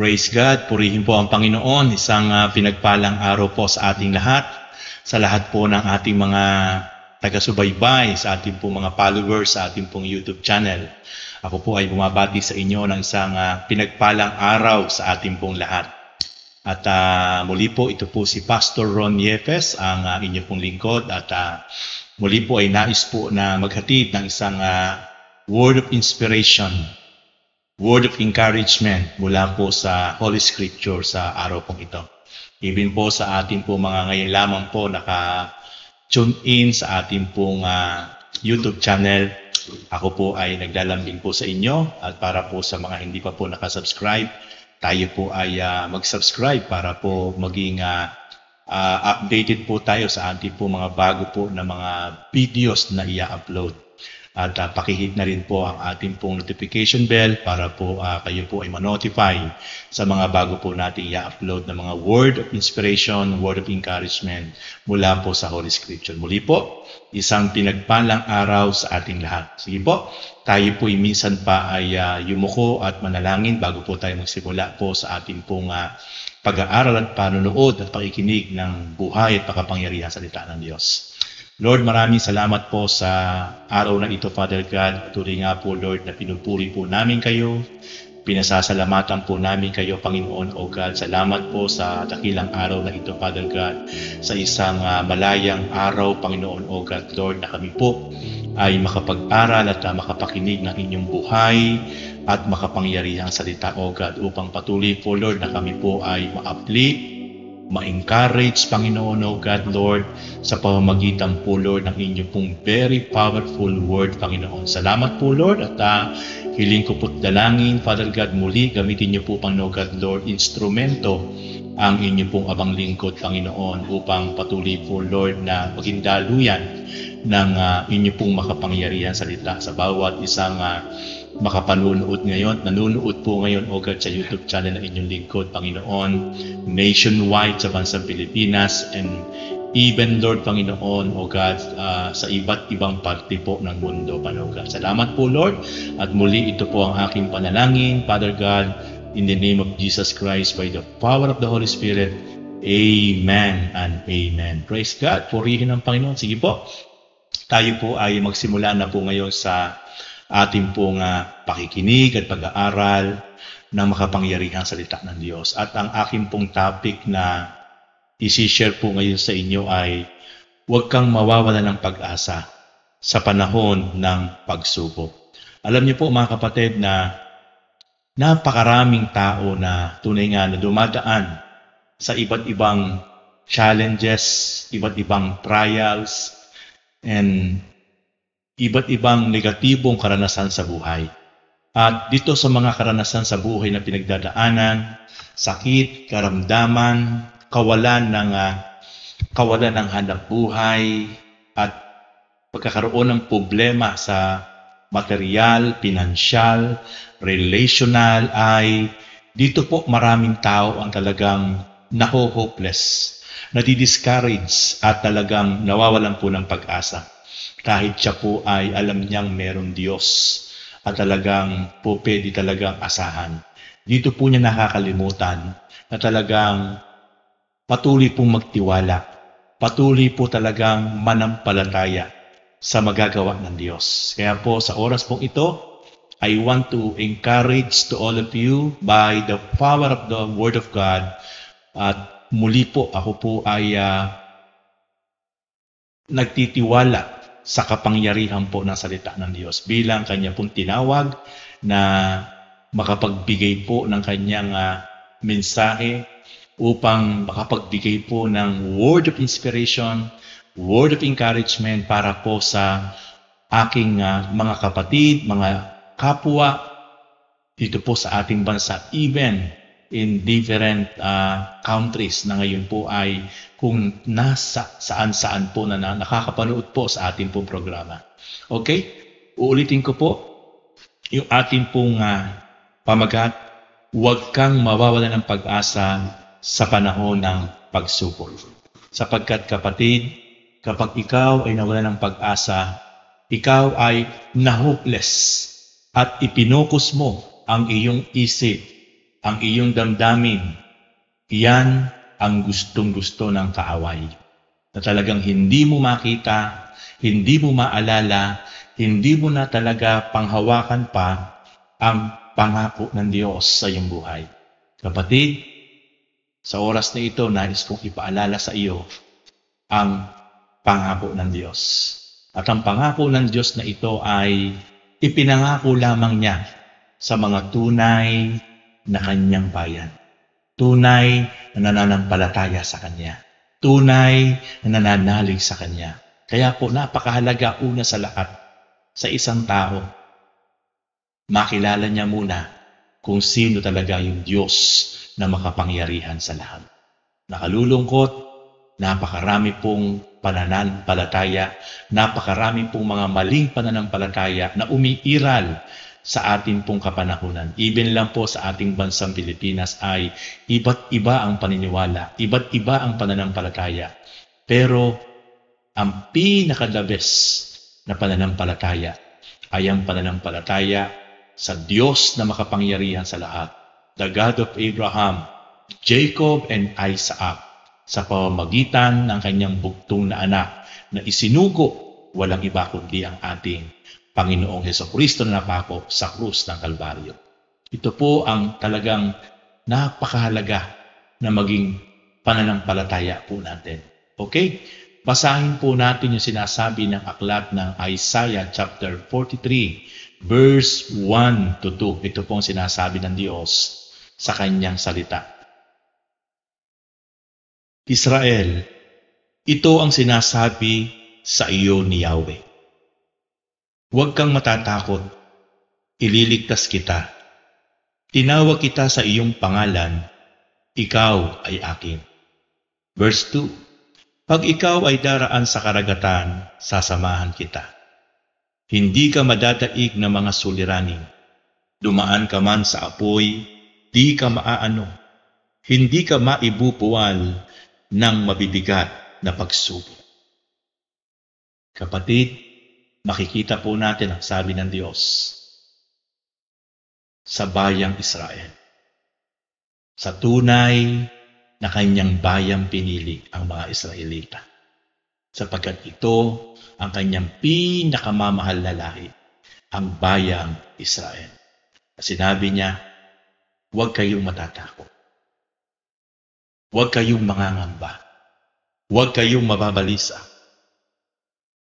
Praise God, purihin po ang Panginoon. Isang pinagpalang araw po sa ating lahat, sa lahat po ng ating mga taga-subaybay, sa ating pong mga followers, sa ating pong YouTube channel. Ako po ay bumabati sa inyo ng isang pinagpalang araw sa ating pong lahat. At muli po, ito po si Pastor Ron Yepes, ang inyong pong lingkod. At muli po ay nais po na maghatid ng isang word of inspiration, word of encouragement mula po sa Holy Scripture sa araw pong ito. Even po sa ating po mga ngayon lamang po naka-tune in sa ating pong YouTube channel. Ako po ay naglalambing po sa inyo at para po sa mga hindi pa po nakasubscribe, tayo po ay mag-subscribe para po maging updated po tayo sa ating po mga bago po na mga videos na i-upload. At pakihit na rin po ang ating pong notification bell para po kayo po ay ma-notify sa mga bago po nating i-upload na mga word of inspiration, word of encouragement mula po sa Holy Scripture. Muli po, isang pinagpalang araw sa ating lahat. Sige po, tayo po minsan pa ay yumuko at manalangin bago po tayo magsimula po sa ating pong pag-aaral at panunood at pakikinig ng buhay at pakapangyarihan sa salita ng Diyos. Lord, maraming salamat po sa araw na ito, Father God. Patuloy nga po, Lord, na pinupuri po namin kayo. Pinasasalamatan po namin kayo, Panginoon, O God. Salamat po sa dakilang araw na ito, Father God. Sa isang malayang araw, Panginoon, O God, Lord, na kami po ay makapag-aral at makapakinig ng inyong buhay at makapangyarihang salita, O God, upang patuloy po, Lord, na kami po ay ma-uplift, ma-encourage, Panginoon, O God, Lord, sa pamamagitan po, Lord, ng inyong pong very powerful word, Panginoon. Salamat po, Lord, at hiling ko po't dalangin, Father God, muli, gamitin niyo po, Panginoon, God, Lord, instrumento ang inyong pong abang lingkod, Panginoon, upang patuloy po, Lord, na maging daluyan ng inyong pong makapangyarihan salita sa bawat isang makapanunood ngayon, nanunood po ngayon, O God, sa YouTube channel ng inyong lingkod, Panginoon, nationwide sa bansang Pilipinas, and even, Lord, Panginoon, O God, sa iba't ibang parte po ng mundo, Panginoon God. Salamat po, Lord, at muli ito po ang aking panalangin, Father God, in the name of Jesus Christ, by the power of the Holy Spirit, Amen and Amen. Praise God, purihin ang Panginoon. Sige po, tayo po ay magsimula na po ngayon sa ating pong pakikinig at pag-aaral ng makapangyarihang salita ng Diyos. At ang aking pong topic na isi-share po ngayon sa inyo ay huwag kang mawawala ng pag-asa sa panahon ng pagsubok. Alam niyo po, mga kapatid, na napakaraming tao na tunay nga na dumadaan sa iba't ibang challenges, iba't ibang trials, and iba't ibang negatibong karanasan sa buhay. At dito sa mga karanasan sa buhay na pinagdadaanan, sakit, karamdaman, kawalan ng hanap buhay, at pagkakaroon ng problema sa material, pinansyal, relational, ay dito po maraming tao ang talagang hopeless, nadi-discourage at talagang nawawalan po ng pag-asa. Kahit siya po ay alam niyang meron Diyos at talagang po pwede talagang asahan. Dito po niya nakakalimutan na talagang patuloy pong magtiwala, patuloy po talagang manampalataya sa magagawa ng Diyos. Kaya po sa oras pong ito, I want to encourage to all of you by the power of the Word of God. At muli po, ako po ay nagtitiwala sa kapangyarihan po ng salita ng Diyos bilang kanya pong tinawag na makapagbigay po ng kanyang mensahe upang makapagbigay po ng word of inspiration, word of encouragement para po sa aking mga kapatid, mga kapwa dito po sa ating bansa, even in different countries na ngayon po ay kung nasa saan-saan po na nakakapanood po sa ating pong programa. Okay? Uulitin ko po yung ating pong pamagat, huwag kang mawawala ng pag-asa sa panahon ng pagsubok. Sapagkat kapatid, kapag ikaw ay nawala ng pag-asa, ikaw ay na-hopeless at ipinokus mo ang iyong isip ang iyong damdamin, iyan ang gustong-gusto ng kaaway. Na talagang hindi mo makita, hindi mo maalala, hindi mo na talaga panghawakan pa ang pangako ng Diyos sa iyong buhay. Kapatid, sa oras na ito, nais kong ipaalala sa iyo ang pangako ng Diyos. At ang pangako ng Diyos na ito ay ipinangako lamang niya sa mga tunay na kanyang bayan. Tunay na nananampalataya sa Kanya. Tunay na nananalig sa Kanya. Kaya po napakahalaga una sa lahat sa isang tao. Makilala niya muna kung sino talaga yung Diyos na makapangyarihan sa lahat. Nakalulungkot, napakarami pong pananampalataya, napakarami pong mga maling pananampalataya na umiiral sa ating pong kapanahunan. Even lang po sa ating bansang Pilipinas ay iba't iba ang paniniwala, iba't iba ang pananampalataya. Pero ang pinaka-the best na pananampalataya ay ang pananampalataya sa Diyos na makapangyarihan sa lahat, the God of Abraham, Jacob, and Isaac, sa pamamagitan ng kanyang bugtong na anak na isinugo, walang iba kundi ang ating Panginoong Hesukristo na napako sa krus ng Kalbaryo. Ito po ang talagang napakahalaga na maging pananampalataya po natin. Okay? Basahin po natin yung sinasabi ng aklat ng Isaiah chapter 43, verse 1 to 2. Ito po ang sinasabi ng Diyos sa kanyang salita. Israel, ito ang sinasabi sa iyo ni Yahweh. Huwag kang matatakot, ililigtas kita. Tinawag kita sa iyong pangalan, ikaw ay akin. Verse 2, pag ikaw ay daraan sa karagatan, sasamahan kita. Hindi ka madadaig ng mga suliranin. Dumaan ka man sa apoy, di ka maaano. Hindi ka maibubuwal ng mabibigat na pagsubok. Kapatid, makikita po natin ang sabi ng Diyos sa bayang Israel. Sa tunay na kanyang bayang pinili ang mga Israelita. Sapagkat ito ang kanyang pinakamamahal na lahi, ang bayang Israel. Sinabi niya, huwag kayong matatakot. Huwag kayong mangangamba. Huwag kayong mababalisa.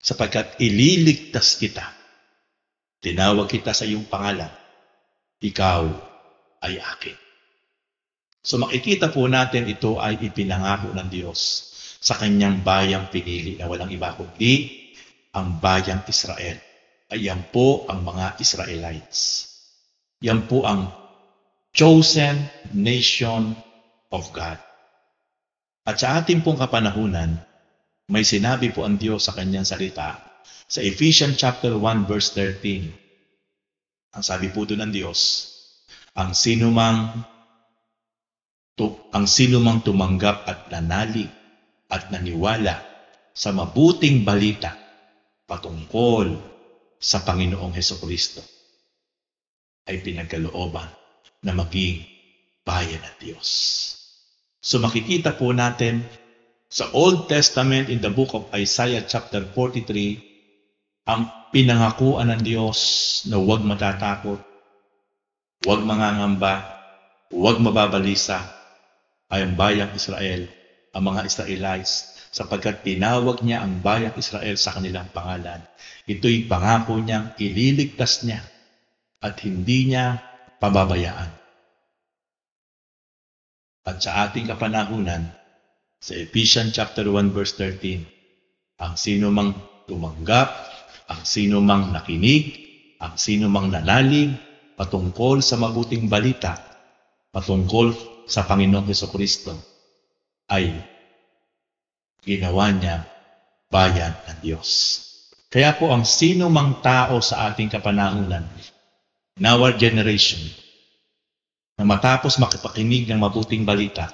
Sapagkat ililigtas kita. Tinawag kita sa iyong pangalan. Ikaw ay akin. So makikita po natin ito ay ipinangako ng Diyos sa kanyang bayang pinili na walang iba kundi ang bayang Israel. Ayan po ang mga Israelites. Yan po ang chosen nation of God. At sa ating pong kapanahunan, may sinabi po ang Diyos sa kanyang salita sa Ephesians chapter 1 verse 13. Ang sabi po doon ng Diyos, ang sinumang tumanggap at nanalig at naniwala sa mabuting balita patungkol sa Panginoong Hesukristo ay pinagkalooban na maging bayan ng Diyos. So makikita po natin sa Old Testament in the book of Isaiah chapter 43, ang pinangakuan ng Diyos na huwag matatakot, huwag mangangamba, huwag mababalisa ay ang bayang Israel, ang mga Israelites, sapagkat tinawag niya ang bayang Israel sa kanilang pangalan. Ito'y pangako niyang ililigtas niya at hindi niya pababayaan. At sa ating kapanahunan, sa Ephesians chapter 1 verse 13, ang sino mang tumanggap, ang sino mang nakinig, ang sino mang nanalig patungkol sa mabuting balita, patungkol sa Panginoong Hesukristo, ay ginawa niya bayan ng Diyos. Kaya po ang sino mang tao sa ating kapanahunan, in our generation, na matapos makipakinig ng mabuting balita,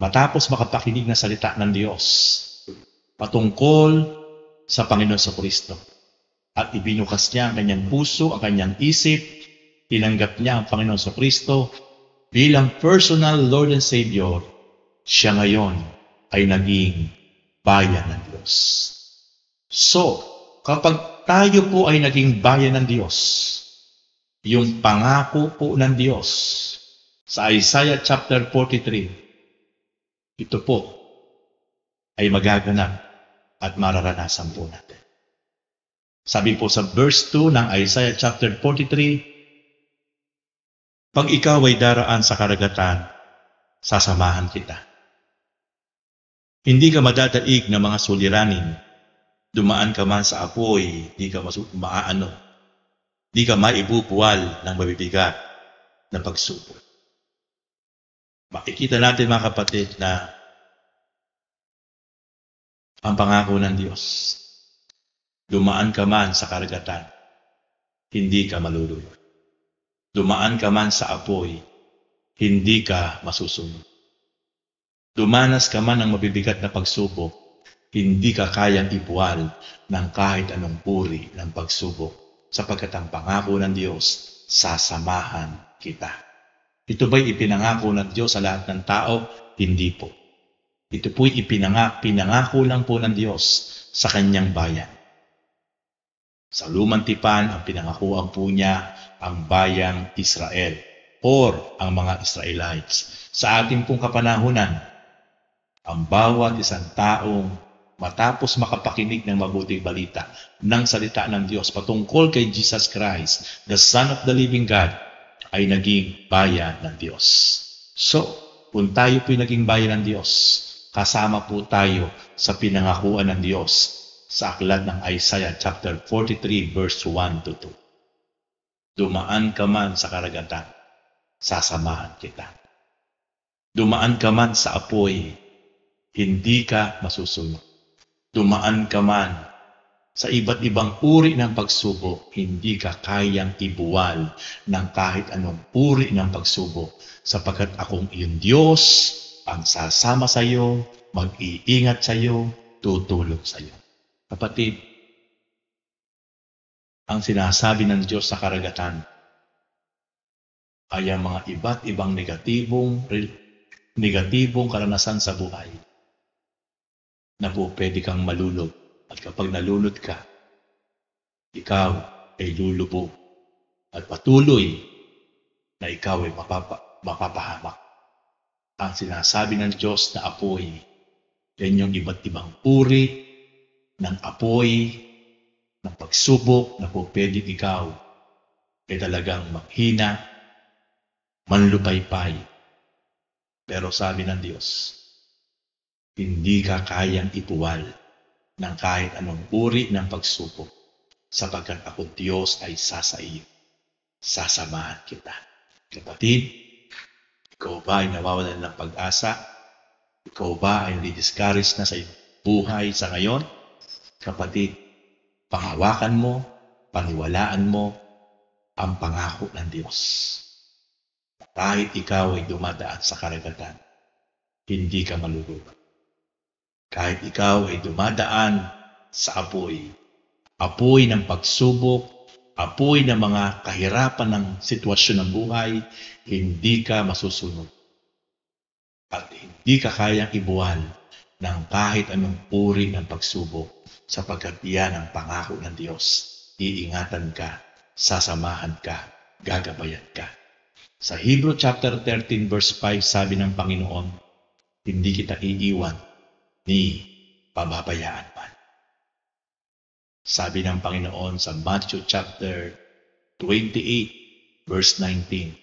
matapos makapakinig ng salita ng Diyos patungkol sa Panginoon Hesukristo at ibinukas niya ang kanyang puso, ang kanyang isip, tinanggap niya ang Panginoon Hesukristo bilang personal Lord and Savior, siya ngayon ay naging bayan ng Diyos. So, kapag tayo po ay naging bayan ng Diyos, yung pangako po ng Diyos sa Isaiah chapter 43, ito po ay magaganap at mararanasan po natin. Sabi po sa verse 2 ng Isaiah chapter 43, pag ikaw ay daraan sa karagatan, sasamahan kita. Hindi ka madadaig ng mga suliranin. Dumaan ka man sa apoy, di ka maaano. Di ka maibubuwal ng mabibigat na pagsubok. Makikita natin mga kapatid na ang pangako ng Diyos, dumaan ka man sa karagatan, hindi ka malulunod. Dumaan ka man sa apoy, hindi ka masusunod. Dumanas ka man ng mabibigat na pagsubok, hindi ka kayang ibuwal ng kahit anong uri ng pagsubok, sapagkat ang pangako ng Diyos, sasamahan kita. Ito ba'y ipinangako ng Diyos sa lahat ng tao? Hindi po. Ito po'y pinangako lang po ng Diyos sa kanyang bayan. Sa lumang tipan, ang pinangakuan po niya ang bayang Israel or ang mga Israelites. Sa ating pong kapanahunan, ang bawat isang taong matapos makapakinig ng mabuting balita ng salita ng Diyos patungkol kay Jesus Christ, the Son of the Living God, ay naging bayan ng Diyos. So, kung tayo po'y naging bayan ng Diyos, kasama po tayo sa pinangakuan ng Diyos sa aklat ng Isaiah chapter 43 verse 1 to 2. Dumaan ka man sa karagatan, sasamahan kita. Dumaan ka man sa apoy, hindi ka masusunod. Dumaan ka man sa iba't ibang uri ng pagsubok, hindi ka kayang ibuwal ng kahit anong uri ng pagsubok, sapagkat akong iyong Diyos ang sasama sa iyo, mag-iingat sa iyo, tutulong sa iyo. Kapatid, ang sinasabi ng Diyos sa karagatan ay ang mga iba't ibang negatibong karanasan sa buhay na po pwede kang malulog. At kapag nalulod ka, ikaw ay lulubog at patuloy na ikaw ay mapapahamak. Ang sinasabi ng Diyos na apoy, yan yung iba't ibang uri ng apoy, ng pagsubok na po pwede ikaw ay talagang maghina, manlupaypay. Pero sabi ng Diyos, hindi ka kayang ipuwal ng kahit anong uri ng pagsubok, sapagkat ako Diyos ay sasaiyo. Sasamahan kita. Kapatid, ikaw ba ay nawawalan ng pag-asa? Ikaw ba ay discouraged na sa buhay sa ngayon? Kapatid, panghawakan mo, paniwalaan mo ang pangako ng Diyos. Kahit ikaw ay dumadaan sa karagatan, hindi ka malulunod. Kahit ikaw ay dumadaan sa apoy ng pagsubok, apoy ng mga kahirapan ng sitwasyon ng buhay, hindi ka masusunod. At hindi ka kayang ibuwal ng kahit anong uri ng pagsubok, sapagkat iyan ang pangako ng Diyos. Iingatan ka, sasamahan ka, gagabayan ka. Sa Hebrew chapter 13 verse 5, sabi ng Panginoon, hindi kita iiwan ni pababayaan man. Sabi ng Panginoon sa Matthew chapter 28 verse 19,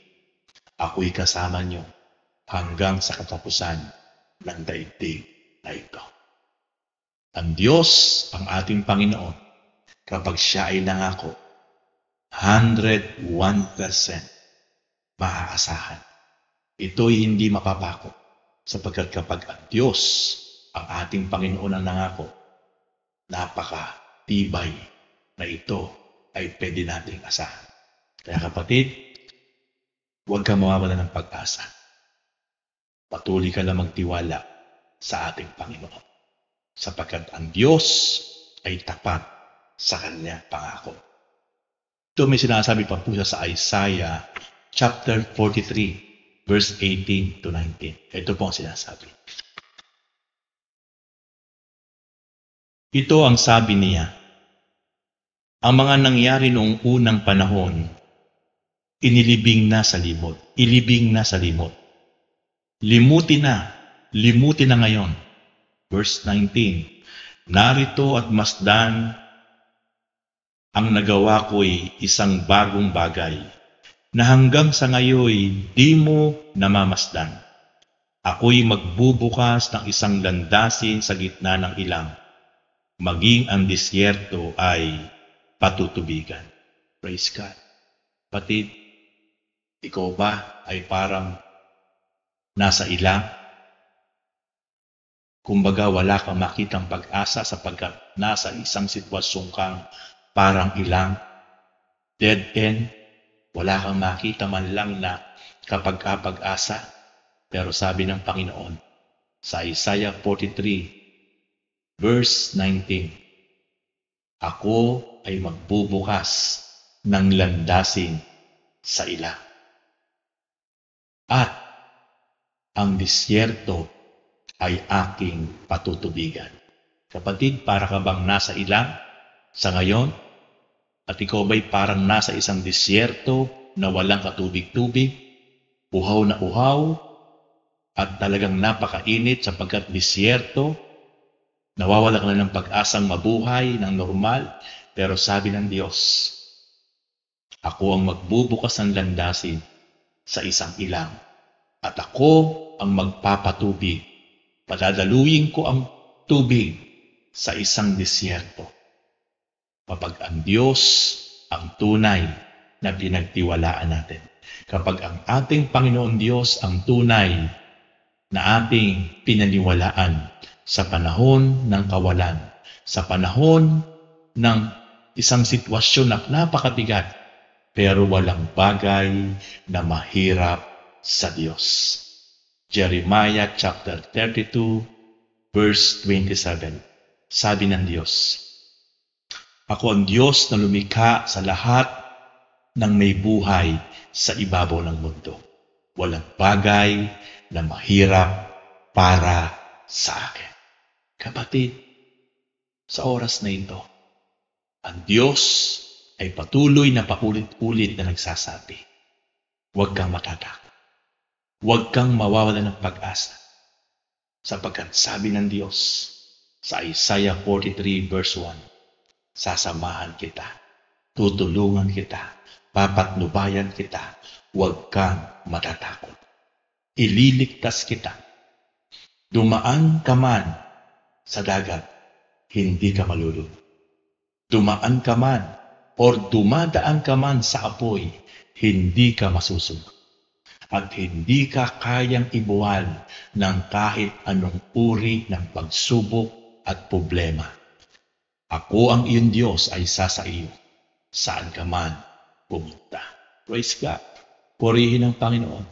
ako'y kasama niyo hanggang sa katapusan ng daigdig na ito. Ang Diyos, ang ating Panginoon, kapag siya ay nangako, 101% maaasahan. Ito'y hindi mapapako, sapagkat kapag ang Diyos, ang ating Panginoon ang nangako, napaka-tibay na ito ay pwede nating asahan. Kaya kapatid, huwag ka mawawala ng pag-asa. Patuloy ka lang magtiwala sa ating Panginoon, sapagkat ang Diyos ay tapat sa kanyang pangako. Ito may sinasabi pa po siya sa Isaiah chapter 43 verse 18 to 19. Ito po ang sinasabi. Ito ang sabi niya, ang mga nangyari noong unang panahon, inilibing na sa limot. Ilibing na sa limot. Limutin na ngayon. Verse 19, narito at masdan, ang nagawa ko'y isang bagong bagay, na hanggang sa ngayon di mo namamasdan. Ako'y magbubukas ng isang landasin sa gitna ng ilang, maging ang disyerto ay patutubigan. Praise God. Patid, ikaw ba ay parang nasa ilang? Kumbaga wala kang makitang pag-asa sapagkat nasa isang sitwasyon kang parang ilang, dead end, wala kang makita man lang na kapag-pag-asa. Pero sabi ng Panginoon sa Isaiah 43, verse 19, ako ay magbubukas ng landasin sa ilang. At ang disyerto ay aking patutubigan. Kapatid, para ka bang nasa ilang sa ngayon? At ikaw ba'y parang nasa isang disyerto na walang katubig-tubig, uhaw na uhaw, at talagang napakainit sapagkat disyerto, nawawala ka na ng pag-asang mabuhay ng normal, pero sabi ng Diyos, ako ang magbubukas ng landasin sa isang ilang, at ako ang magpapatubig. Padadaluyin ko ang tubig sa isang disyerto. Kapag ang Diyos ang tunay na pinagtiwalaan natin. Kapag ang ating Panginoon Diyos ang tunay na ating pinaniwalaan sa panahon ng kawalan, sa panahon ng isang sitwasyon na napakabigat, pero walang bagay na mahirap sa Diyos. Jeremiah chapter 32, verse 27. Sabi ng Diyos, ako ang Diyos na lumikha sa lahat ng may buhay sa ibabaw ng mundo. Walang bagay na mahirap para sa akin. Kapatid, sa oras na ito, ang Diyos ay patuloy na paulit-ulit na nagsasabi, huwag kang matatakot. Huwag kang mawawala ng pag-asa. Sapagkat sabi ng Diyos sa Isaiah 43 verse 1, sasamahan kita, tutulungan kita, papatnubayan kita, huwag kang matatakot. Ililigtas kita. Dumaan ka man sa dagat, hindi ka malulunod. Dumaan ka man or dumadaan ka man sa apoy, hindi ka masusunog. At hindi ka kayang ibuwal ng kahit anong uri ng pagsubok at problema. Ako ang iyong Diyos ay sa iyo, saan ka man pumunta. Praise God. Purihin ang Panginoon.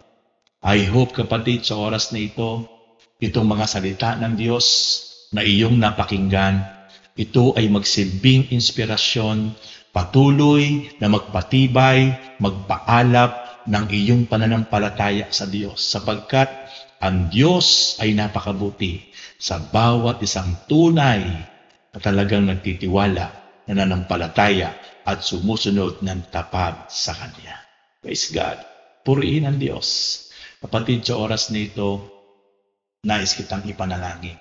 I hope kapatid sa oras na ito, itong mga salita ng Diyos na iyong napakinggan, ito ay magsilbing inspirasyon, patuloy na magpatibay, magpaalap ng iyong pananampalataya sa Diyos, sapagkat ang Diyos ay napakabuti sa bawat isang tunay na talagang nagtitiwala, nananampalataya at sumusunod ng tapat sa Kanya. Praise God. Purihin ang Diyos. Kapatid, sa oras na ito, nais kitang ipanalangin.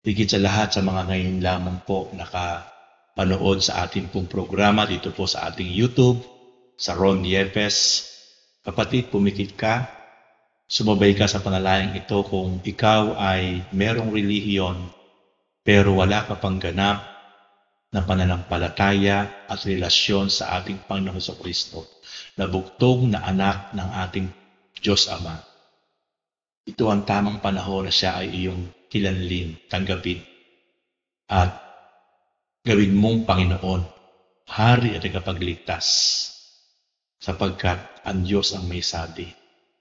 Higit sa lahat sa mga ngayon lamang po nakapanood sa ating pong programa dito po sa ating YouTube, sa Ron Yepes. Kapatid, pumikit ka, sumabay ka sa panalangin ito kung ikaw ay merong relihiyon pero wala ka pang ganap na pananampalataya at relasyon sa ating Panginoon Jesucristo, na bugtong na anak ng ating Diyos Ama. Ito ang tamang panahon na siya ay iyong kilanlin, tanggapin, at gawin mong Panginoon, Hari at Tagapagligtas, sapagkat ang Diyos ang may sabi.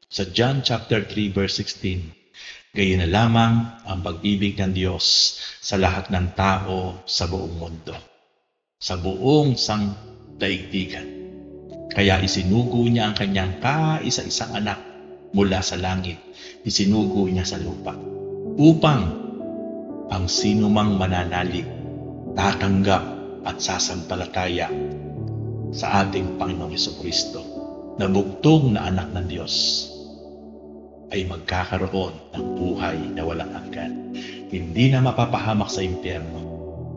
Sa John chapter 3 verse 16, gayon na lamang ang pag-ibig ng Diyos sa lahat ng tao sa buong mundo, sa buong sangdaigdigan. Kaya isinugo niya ang kanyang kaisa-isang anak mula sa langit, isinugo niya sa lupa, upang ang sinumang mananalig, tatanggap at sasampalataya sa ating Panginoong Jesucristo na bugtong na anak ng Diyos ay magkakaroon ng buhay na walang hanggan. Hindi na mapapahamak sa impyerno,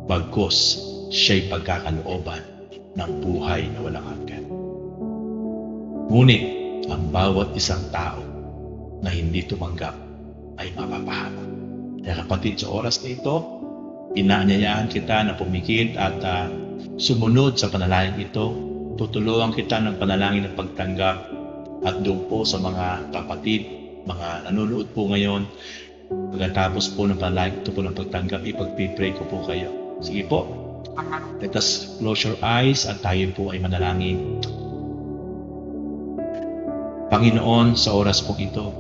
bagkus siya'y pagkakalooban ng buhay na walang hanggan. Ngunit ang bawat isang tao na hindi tumanggap ay mapapahamak. Kaya kapatid, sa oras na ito, inaanyayahan kita na pumikit at sumunod sa panalangin ito. Tutulungan kita ng panalangin ng pagtanggap at doon po sa mga kapatid, mga nanonood po ngayon, pagkatapos po ng panalangin ito po ng pagtanggap, ipagpipray ko po kayo. Sige po, let us close your eyes at tayo po ay manalangin. Panginoon, sa oras po ito,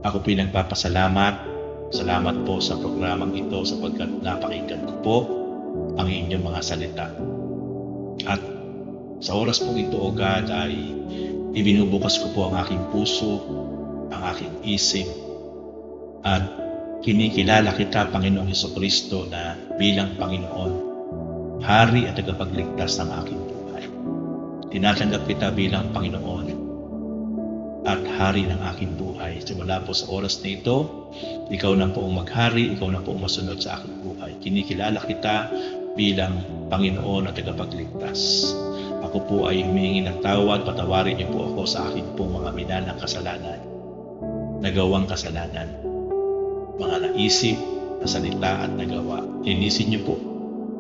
ako po ay nagpapasalamat. Salamat po sa programang ito sapagkat napakinggan ko po ang inyong mga salita. At sa oras po ito, O God, ay ibinubukas ko po ang aking puso, ang aking isip, at kinikilala kita, Panginoong Jesucristo, na bilang Panginoon, Hari at tagapagligtas ng aking buhay. Tinatanggap kita bilang Panginoon at Hari ng aking buhay. Simula po sa oras na ito, ikaw na po ang maghari, ikaw na po ang masunod sa aking buhay. Kinikilala kita bilang Panginoon at tagapagligtas. Ako po ay humihingi ng tawad, patawarin niyo po ako sa aking pong mga minanang kasalanan, nagawang kasalanan, mga naisip, nasalita at nagawa. Linisin niyo po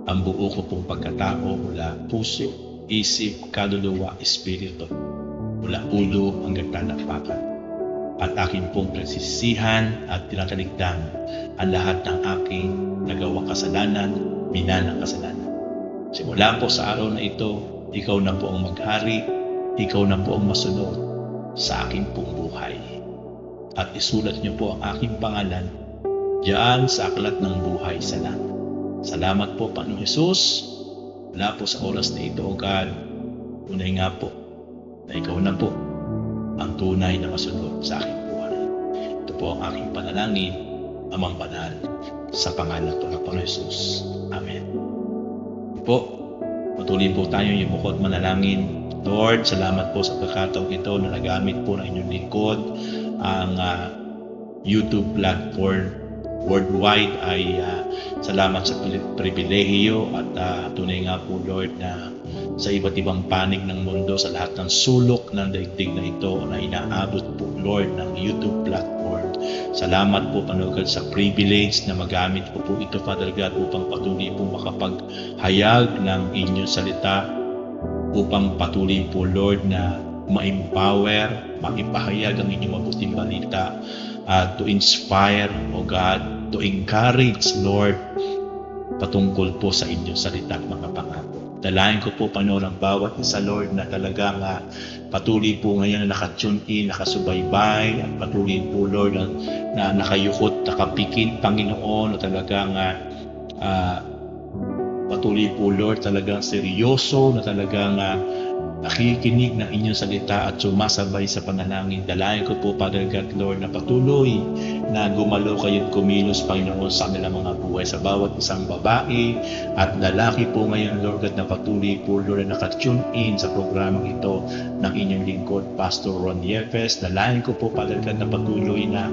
ang buo ko pong pagkatao mula puso, isip, kaluluwa, espiritu, mula ulo hanggang talampakan. At aking pong presisihan at tinatalikdan ang lahat ng aking nagawang kasalanan, minanang kasalanan. Simula po sa araw na ito, ikaw na po ang maghari, ikaw na po ang masunod sa aking pong buhay. At isulat niyo po ang aking pangalan diyan sa aklat ng buhay sa langit. Salamat po, Panginoong Hesus. Wala po sa oras na ito, O God, tunay nga po na ikaw na po ang tunay na masunod sa aking buhay. Ito po ang aking panalangin, Amang Banal, sa pangalan po ng Panginoong Hesus. Amen. Po, patuloy po tayo yung bukod manalangin. Lord, salamat po sa pagkataong ito na nagamit po ng inyong lingkod ang YouTube platform worldwide. Ay salamat sa pribilehiyo at tunay nga po, Lord, na sa iba't ibang panig ng mundo, sa lahat ng sulok ng daigdig na ito na inaabot po, Lord, ng YouTube platform. Salamat po, Panginoon, sa privilege na magamit po ito, Father God, upang patuloy po makapaghayag ng inyong salita, upang patuloy po, Lord, na ma-empower, maipahayag ang inyong mabuting balita, to inspire, O God, to encourage, Lord, patungkol po sa inyong salita at mga pangako. Dalayan ko po, Panginoon, ang bawat isa, Lord, na talagang patuloy po ngayon na nakatune in, nakasubaybay, at patuloy po, Lord, na nakayukot, nakapikit, Panginoon, na talagang patuloy po, Lord, talagang seryoso, na talagang nakikinig ng inyong salita at sumasabay sa panalangin. Dalayan ko po, Father God, Lord, na patuloy na gumalaw kayo at kumilos, Panginoon, sa kanilang mga buhay, sa bawat isang babae at lalaki po ngayon, Lord God, na patuloy po, Lord, na nakatune in sa programang ito ng inyong lingkod, Pastor Ron Yepes. Dalayan ko po, Father God, na patuloy na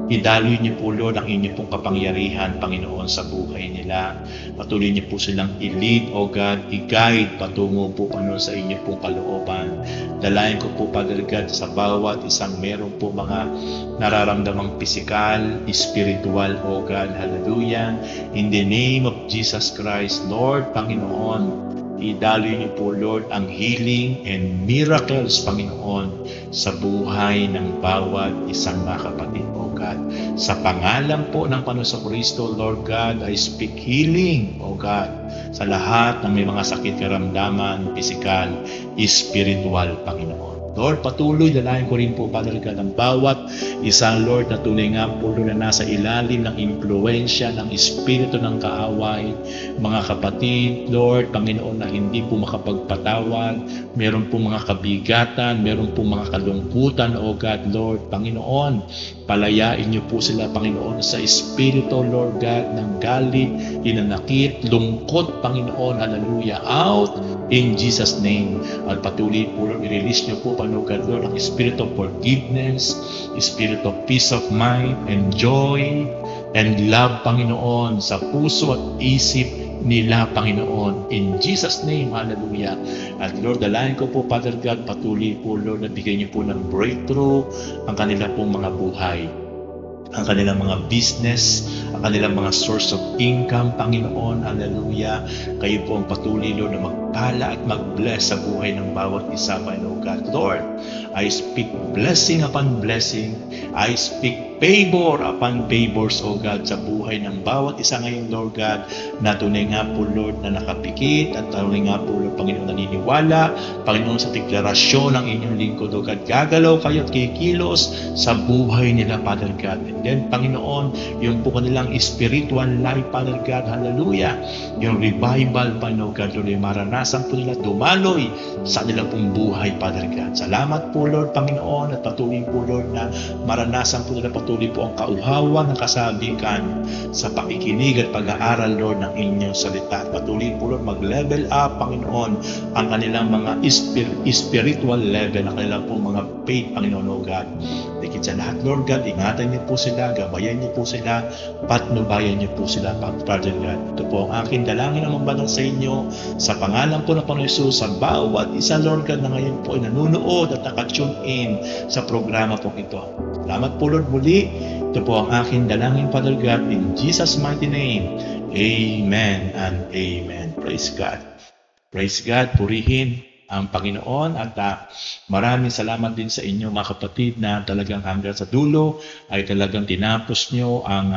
idaloy niyo po, Lord, ang inyong pong kapangyarihan, Panginoon, sa buhay nila. Patuloy niyo po silang i-lead, O God, i-guide patungo po, Panginoon, sa inyong pong kalooban. Dalayan ko po, Father God, sa bawat isang meron po mga nararamdamang pisikal, spiritual, O God, hallelujah. In the name of Jesus Christ, Lord, Panginoon, idaloy niyo po, Lord, ang healing and miracles, Panginoon, sa buhay ng bawat isang mga kapatid, O God. Sa pangalan po ng Panginoon Kristo, Lord God, I speak healing, O God, sa lahat ng may mga sakit, karamdaman, pisikal, spiritual, Panginoon. Lord, patuloy dalayan ko rin po, Father God, ang bawat isang, Lord, na tunay nga po, Lord, na nasa ilalim ng impluensya ng Espiritu ng kaaway. Mga kapatid, Lord, Panginoon, na hindi po makapagpatawad, meron po mga kabigatan, meron po mga kalungkutan, O God, Lord, Panginoon, palayain niyo po sila, Panginoon, sa Espiritu, Lord God, ng galit, hinanakit, lungkot, Panginoon, hallelujah, out in Jesus' name. At patuloy po, Lord, i-release niyo po, Panginoon God, Lord, ang Spirit of forgiveness, Spirit of peace of mind and joy and love, Panginoon, sa puso at isip nila, Panginoon. In Jesus' name, hallelujah. At Lord, dalayan ko po, Father God, patuloy po, Lord, na bigyan niyo po ng breakthrough ang kanila pong mga buhay, ang kanilang mga business, ang kanilang mga source of income, Panginoon, hallelujah. Kayo po ang patuloy, Lord, na magpala at mag-bless sa buhay ng bawat isa, Panginoon God. Lord, I speak blessing upon blessing. I speak favor upon favors, O God, sa buhay ng bawat isa ngayon, Lord God, na tunay nga po, Lord, na nakapikit at tunay nga po, Lord, Panginoon, naniniwala, Panginoon, sa deklarasyon ng inyong lingkod, O God, gagalaw kayo at kikilos sa buhay nila, Father God. And then, Panginoon, yung po kanilang spiritual life, Father God, hallelujah, yung revival, Panginoon God, Lord, maranasan po nila dumaloy sa nilang pong buhay, Father God. Salamat po, Lord, Panginoon, at patuloy po, Lord, na maranasan po nila patuloy po ang kauhawan ng kasabikan sa pakikinig at pag-aaral, Lord, ng inyong salita. At patuloy po, Lord, mag-level up, Panginoon, ang kanilang mga spiritual level, ang kanilang po mga faith, Panginoon, O God. Dikit sa lahat, Lord God, ingatan niyo po sila, gabayan niyo po sila, patnubayan niyo po sila, Father God. Ito po ang aking dalangin ng magbanal sa inyo, sa pangalan po ng Panginoon Jesus, sa bawat isa, Lord God, na ngayon po ay nanunood at nakatune in sa programa po ito. Salamat po, Lord, muli. Ito po ang aking dalangin, Father God, in Jesus' mighty name. Amen and amen. Praise God. Praise God. Purihin ang Panginoon at maraming salamat din sa inyo, mga kapatid, na talagang hanggang sa dulo ay talagang tinapos nyo ang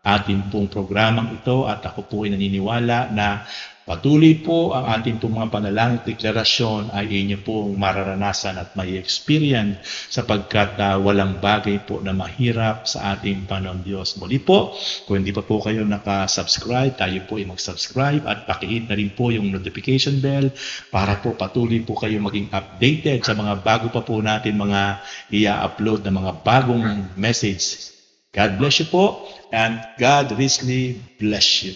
ating pong programang ito, at ako po ay naniniwala na patuloy po ang ating pong mga panalangin, deklarasyon ay inyo pong mararanasan at may experience, sapagkat walang bagay po na mahirap sa ating Panginoon Diyos. Muli po, kung hindi pa po kayo nakasubscribe, tayo po ay mag-subscribe at pakihit na rin po yung notification bell para po patuloy po kayo maging updated sa mga bago pa po natin mga i-upload na mga bagong message. God bless you po, and God richly bless you.